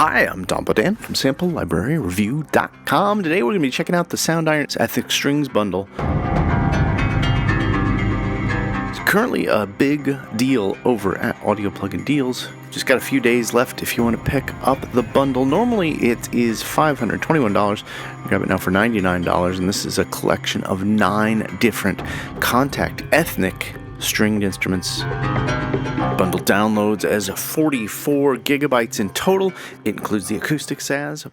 Hi, I'm Don Dan from SampleLibraryReview.com. Today we're going to be checking out the Soundiron Ethnic Strings bundle. It's currently a big deal over at Audio Plugin Deals. Just got a few days left if you want to pick up the bundle. Normally it is $521. Grab it now for $99, and this is a collection of 9 different Contact ethnic stringed instruments. Bundle downloads as 44 gigabytes in total. It includes the acoustic Saz,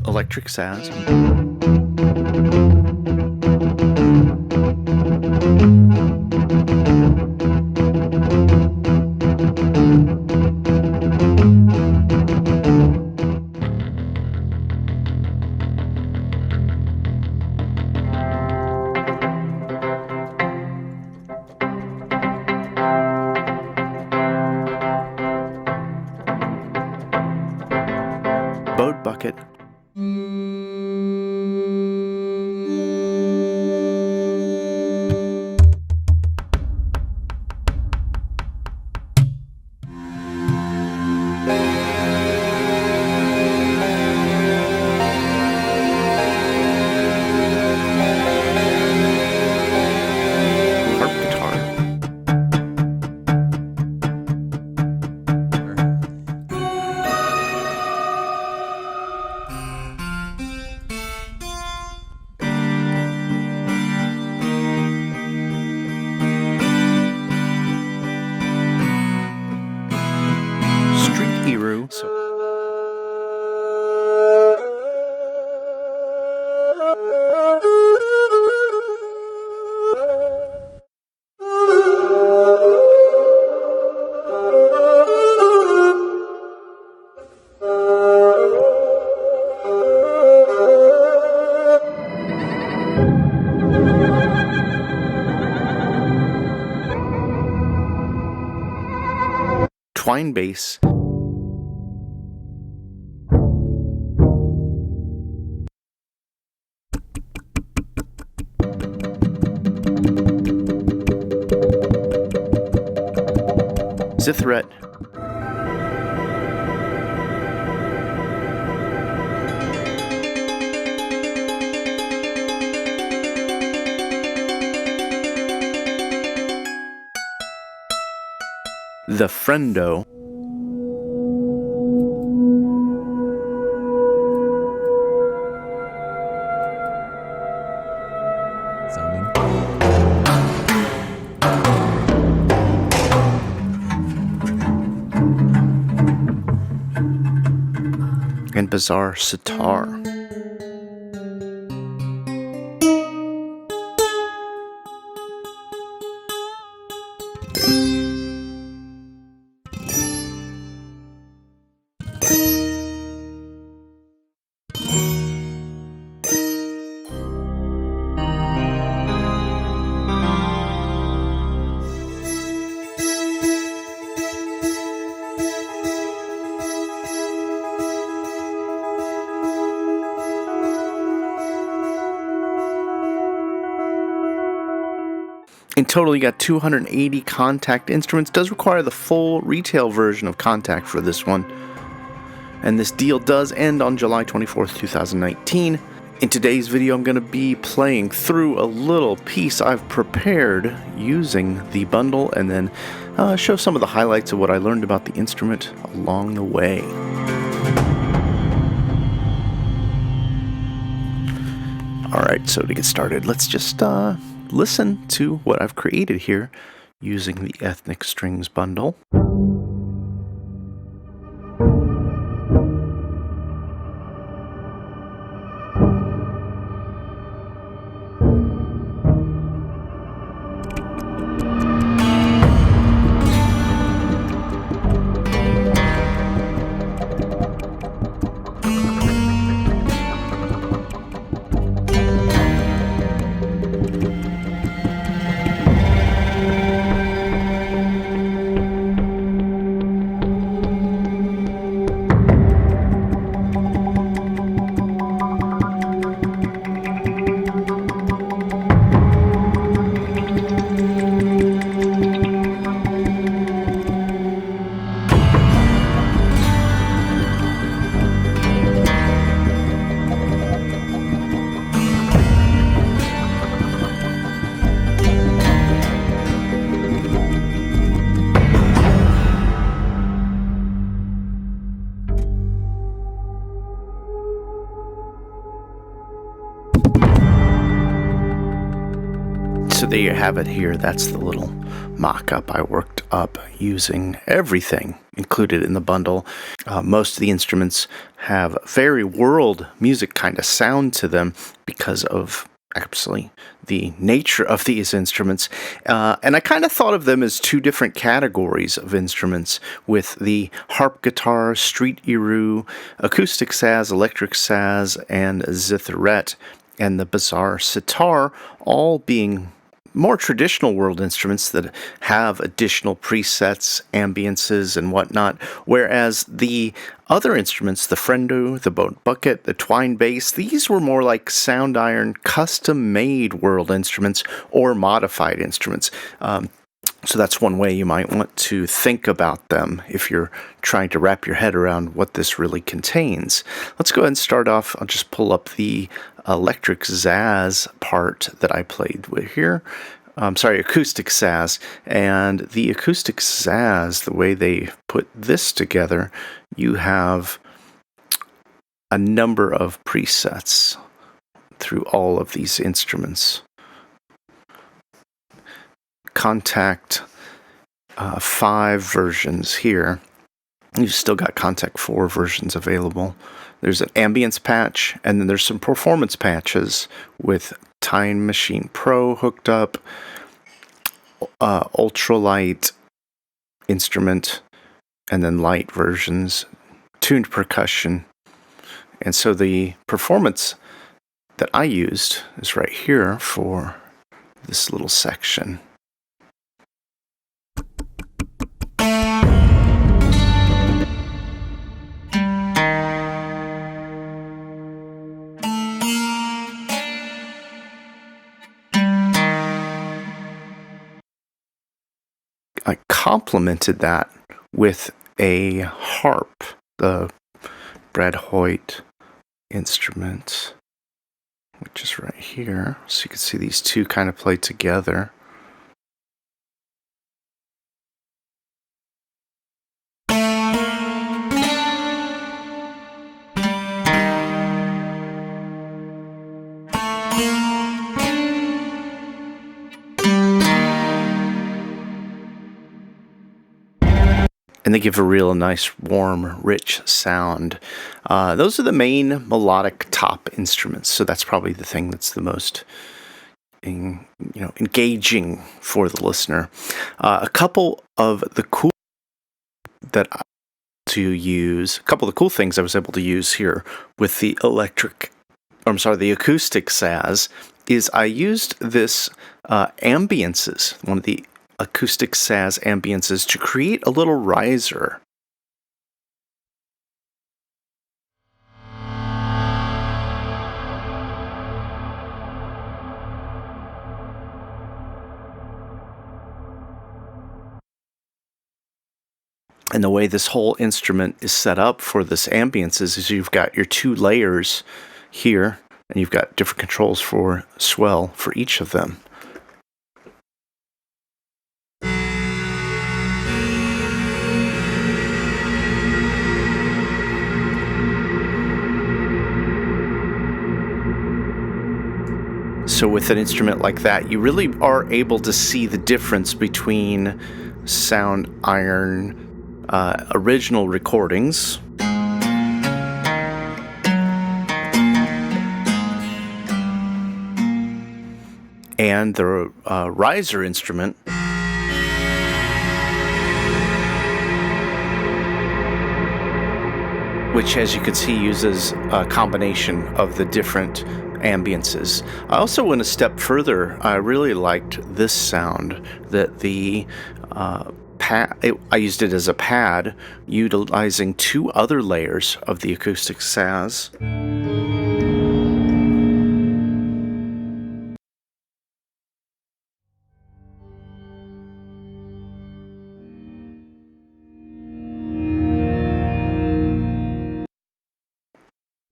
electric Saz, bowed bucket, harp guitar, street Eru, twine bass, zitherette, the Friendo, and bizarre sitar. In total, you got 280 Contact instruments. Does require the full retail version of Contact for this one. And this deal does end on July 24th, 2019. In today's video, I'm going to be playing through a little piece I've prepared using the bundle, and then show some of the highlights of what I learned about the instrument along the way. Alright, so to get started, let's just listen to what I've created here using the Ethnic Strings bundle. So there you have it here. That's the little mock-up I worked up using everything included in the bundle. Most of the instruments have very world music kind of sound to them because of actually the nature of these instruments. And I kind of thought of them as two different categories of instruments, with the harp guitar, street eru, acoustic saz, electric saz, and zitherette, and the bizarre sitar, all being more traditional world instruments that have additional presets, ambiances, and whatnot, whereas the other instruments, the friendo, the boat bucket, the twine bass, these were more like Soundiron custom-made world instruments or modified instruments. So that's one way you might want to think about them if you're trying to wrap your head around what this really contains. Let's go ahead and start off. I'll just pull up the electric saz part that I played with here. Acoustic saz. And the acoustic saz, the way they put this together, you have a number of presets through all of these instruments. Contact 5 versions here. You've still got Contact 4 versions available. There's an ambience patch, and then there's some performance patches with Time Machine Pro hooked up, ultralight instrument, and then light versions, tuned percussion. And so the performance that I used is right here for this little section. I complemented that with a harp, the Brad Hoyt instrument, which is right here. So you can see these two kind of play together. And they give a real nice, warm, rich sound. Those are the main melodic top instruments, so that's probably the thing that's the most engaging for the listener. A couple of the cool things I was able to use here with the the acoustic saz is I used this ambiances, one of the acoustic saz ambiances, to create a little riser. And the way this whole instrument is set up for this ambiances is you've got your 2 layers here, and you've got different controls for swell for each of them. So with an instrument like that, you really are able to see the difference between Soundiron original recordings and the riser instrument, which, as you can see, uses a combination of the different ambiances. I also went a step further. I really liked this sound that the I used it as a pad, utilizing 2 other layers of the acoustic saz.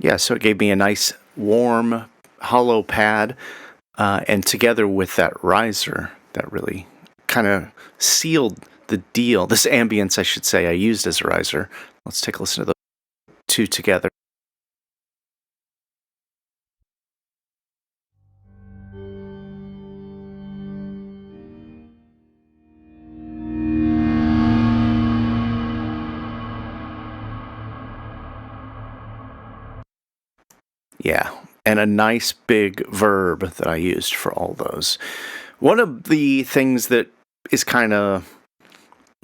Yeah, so it gave me a nice, warm, hollow pad, and together with that riser, that really kind of sealed the deal. This ambience, I should say, I used as a riser. Let's take a listen to those 2 together. Yeah, and a nice big verb that I used for all those. One of the things that is kind of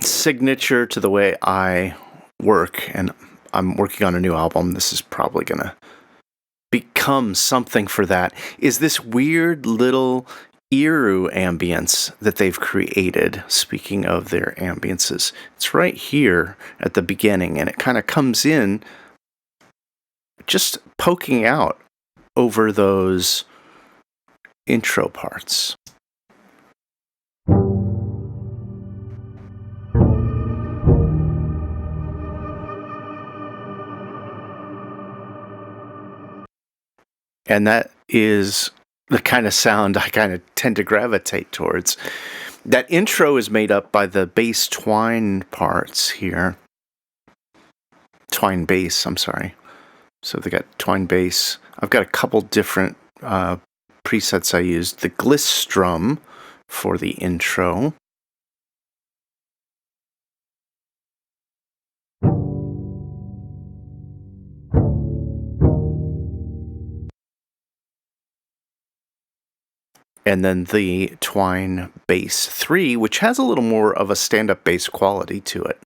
signature to the way I work, and I'm working on a new album, this is probably going to become something for that, is this weird little Iru ambience that they've created. Speaking of their ambiences, it's right here at the beginning, and it kind of comes in just poking out over those intro parts. And that is the kind of sound I kind of tend to gravitate towards. That intro is made up by the bass twine parts here. Twine bass, I'm sorry. So they got twine bass. I've got a couple different presets I used. The Gliss strum for the intro. And then the Twine Bass 3, which has a little more of a stand-up bass quality to it.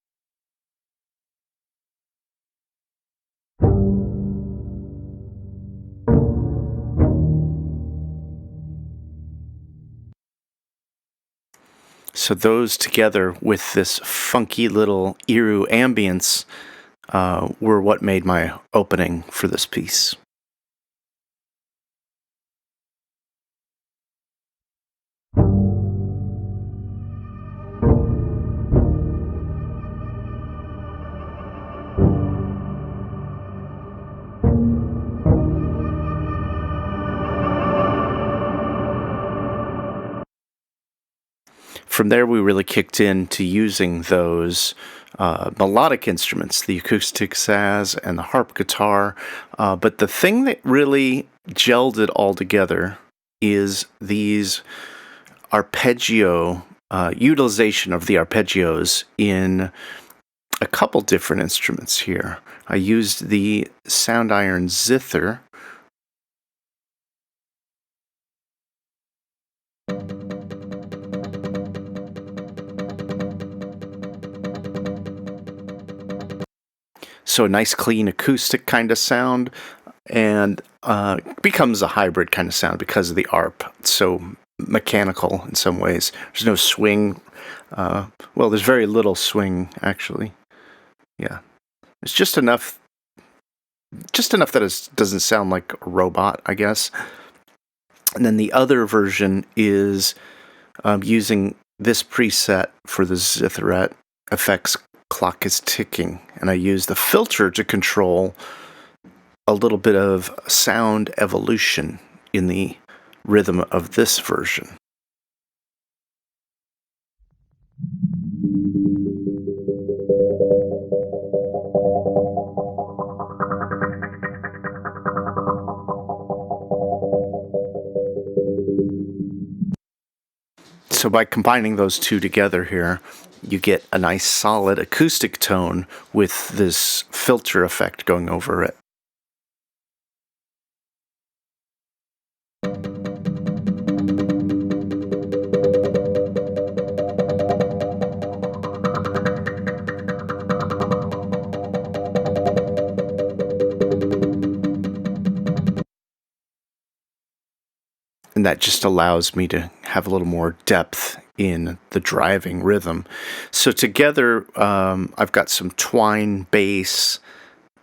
So those together with this funky little Iru ambience were what made my opening for this piece. From there, we really kicked into using those melodic instruments, the acoustic saz and the harp guitar. But the thing that really gelled it all together is these arpeggio, utilization of the arpeggios in a couple different instruments here. I used the Soundiron zither. So a nice clean acoustic kind of sound, and becomes a hybrid kind of sound because of the arp. It's so mechanical in some ways. There's no swing. Well, there's very little swing, actually. Yeah. It's just enough that it doesn't sound like a robot, I guess. And then the other version is using this preset for the zitherette effects. Clock is ticking, and I use the filter to control a little bit of sound evolution in the rhythm of this version. So by combining those two together here, you get a nice solid acoustic tone with this filter effect going over it. And that just allows me to have a little more depth in the driving rhythm. So together, I've got some twine bass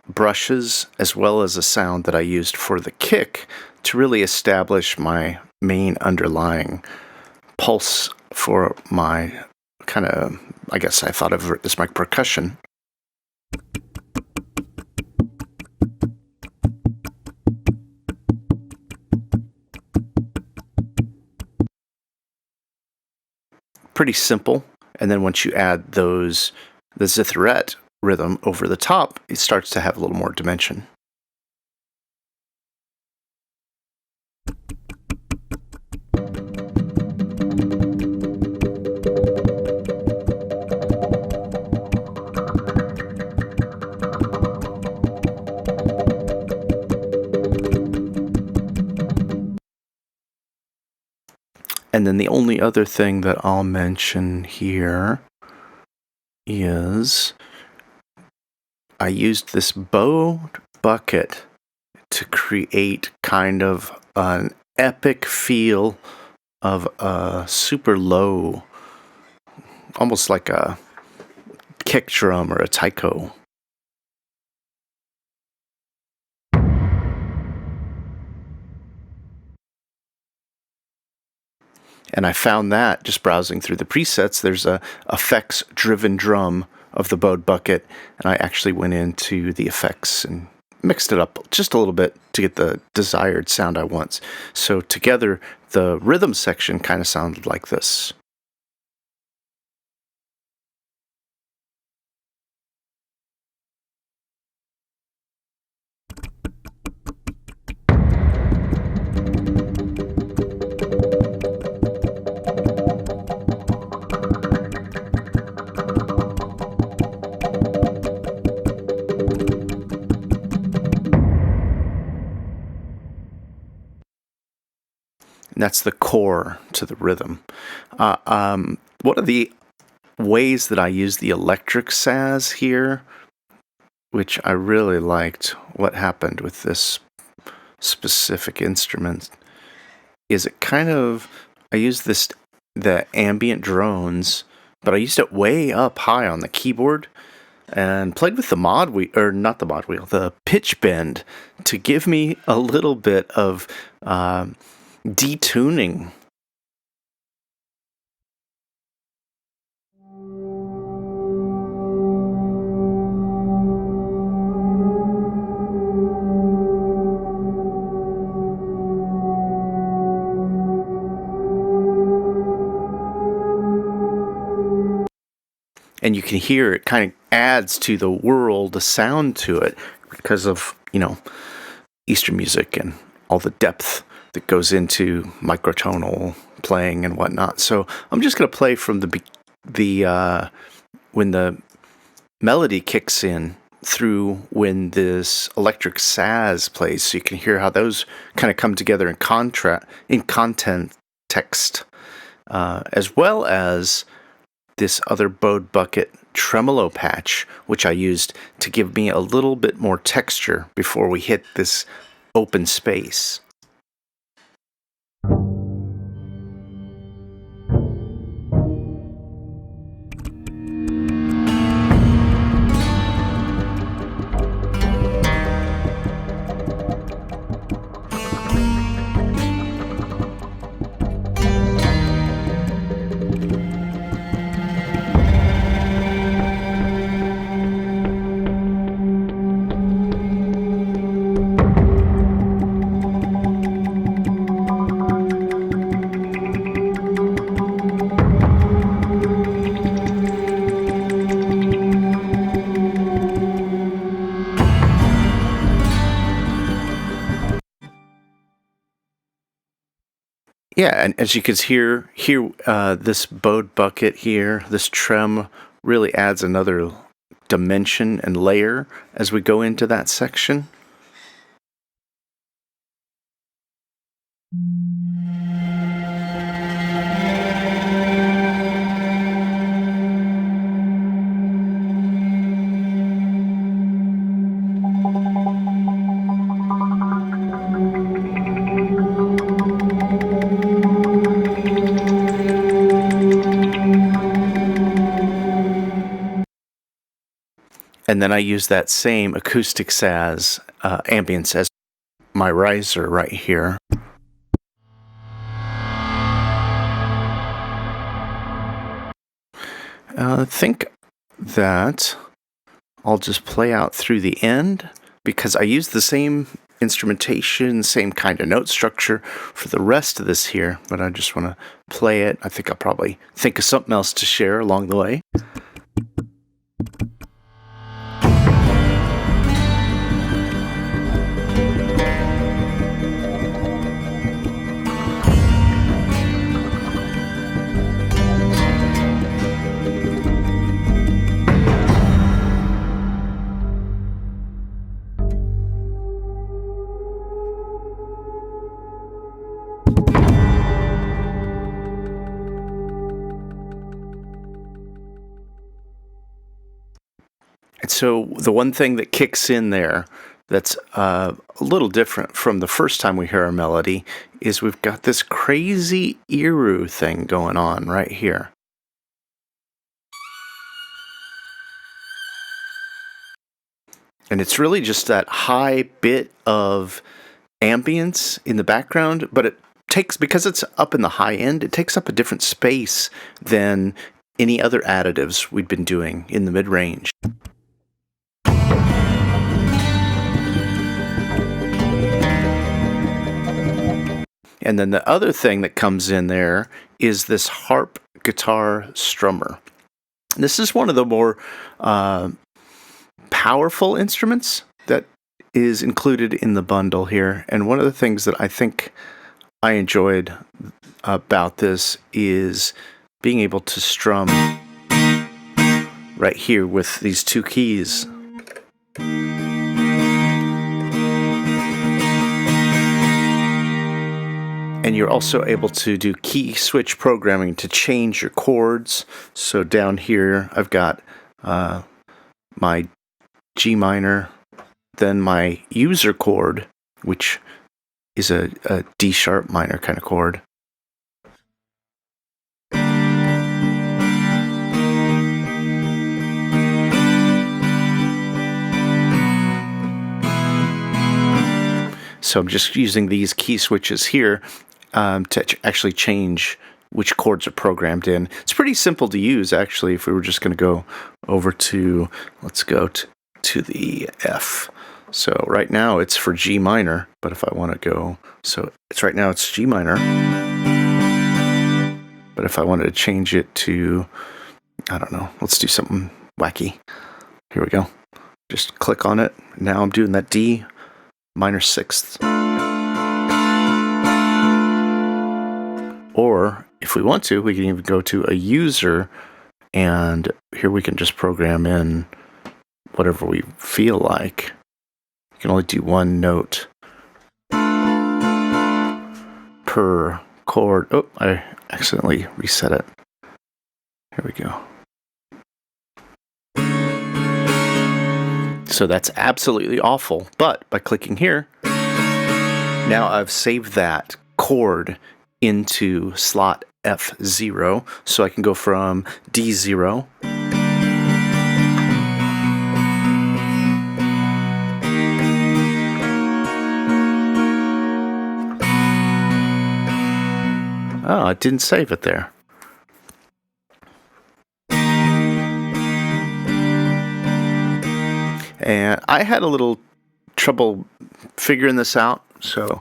brushes as well as a sound that I used for the kick to really establish my main underlying pulse for my kind of, I guess I thought of it as my percussion. Pretty simple, and then once you add the zitherette rhythm over the top, it starts to have a little more dimension. And then the only other thing that I'll mention here is I used this bowed bucket to create kind of an epic feel of a super low, almost like a kick drum or a taiko. And I found that just browsing through the presets, there's a effects driven drum of the bowed bucket, and I actually went into the effects and mixed it up just a little bit to get the desired sound I want. So together, the rhythm section kind of sounded like this. And that's the core to the rhythm. One of the ways that I use the electric saz here, which I really liked what happened with this specific instrument, is it kind of, I used the ambient drones, but I used it way up high on the keyboard and played with the mod wheel, or not the mod wheel, the pitch bend to give me a little bit of detuning. And you can hear it kind of adds to the world, a sound to it, because of, Eastern music and all the depth that goes into microtonal playing and whatnot. So I'm just going to play from the when the melody kicks in through when this electric saz plays, so you can hear how those kind of come together in content text, as well as this other bowed bucket tremolo patch, which I used to give me a little bit more texture before we hit this open space. Yeah, and as you can hear, this bowed bucket here, this trem really adds another dimension and layer as we go into that section. And then I use that same acoustic saz ambience as my riser right here. I think that I'll just play out through the end, because I use the same instrumentation, same kind of note structure for the rest of this here, but I just want to play it. I think I'll probably think of something else to share along the way. And so the one thing that kicks in there that's a little different from the first time we hear a melody is we've got this crazy Iru thing going on right here. And it's really just that high bit of ambience in the background, but it takes, because it's up in the high end, it takes up a different space than any other additives we'd been doing in the mid-range. And then the other thing that comes in there is this harp guitar strummer. This is one of the more powerful instruments that is included in the bundle here. And one of the things that I think I enjoyed about this is being able to strum right here with these two keys. And you're also able to do key switch programming to change your chords. So down here, I've got my G minor, then my user chord, which is a D sharp minor kind of chord. So I'm just using these key switches here to actually change which chords are programmed in. It's pretty simple to use, actually, if we were just going to go over to, let's go to the F. So right now it's for G minor, but if I want to go, so it's right now it's G minor. But if I wanted to change it to, I don't know, let's do something wacky. Here we go. Just click on it. Now I'm doing that D minor sixth. Or if we want to, we can even go to a user, and here we can just program in whatever we feel like. You can only do one note per chord. Oh, I accidentally reset it. Here we go. So that's absolutely awful. But by clicking here, now I've saved that chord into slot F0, so I can go from D0 oh, it didn't save it there. And I had a little trouble figuring this out, so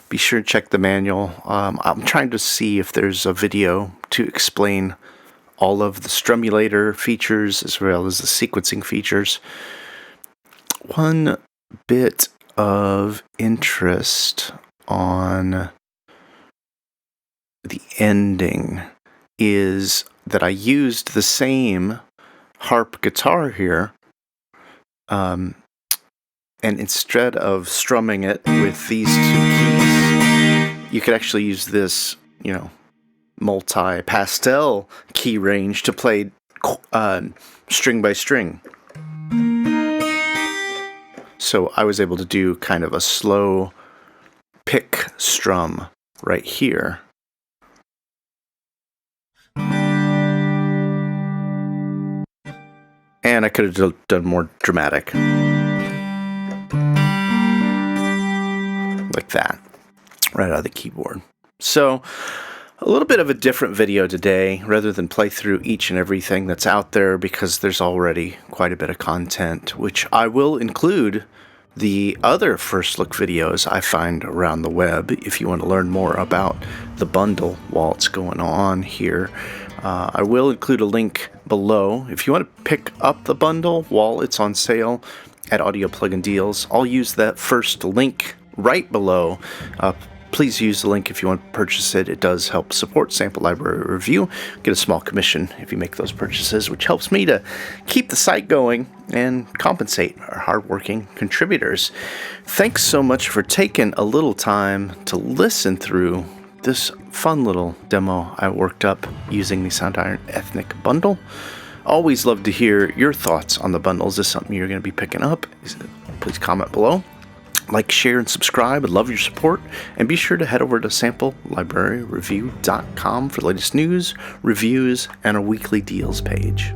be sure to check the manual. I'm trying to see if there's a video to explain all of the strumulator features as well as the sequencing features. One bit of interest on the ending is that I used the same harp guitar here, and instead of strumming it with these two keys, you could actually use this, multi-pastel key range to play string by string. So I was able to do kind of a slow pick strum right here. And I could have done more dramatic. Like that, right out of the keyboard. So, a little bit of a different video today, rather than play through each and everything that's out there, because there's already quite a bit of content, which I will include the other first look videos I find around the web if you want to learn more about the bundle while it's going on here. I will include a link below if you want to pick up the bundle while it's on sale at Audio Plugin Deals. I'll use that first link right below. Please use the link if you want to purchase it. It does help support Sample Library Review. Get a small commission if you make those purchases, which helps me to keep the site going and compensate our hardworking contributors. Thanks so much for taking a little time to listen through this fun little demo I worked up using the Soundiron Ethnic Bundle. Always love to hear your thoughts on the bundles. Is this something you're going to be picking up? Please comment below. Like, share, and subscribe. I'd love your support. And be sure to head over to samplelibraryreview.com for the latest news, reviews, and a weekly deals page.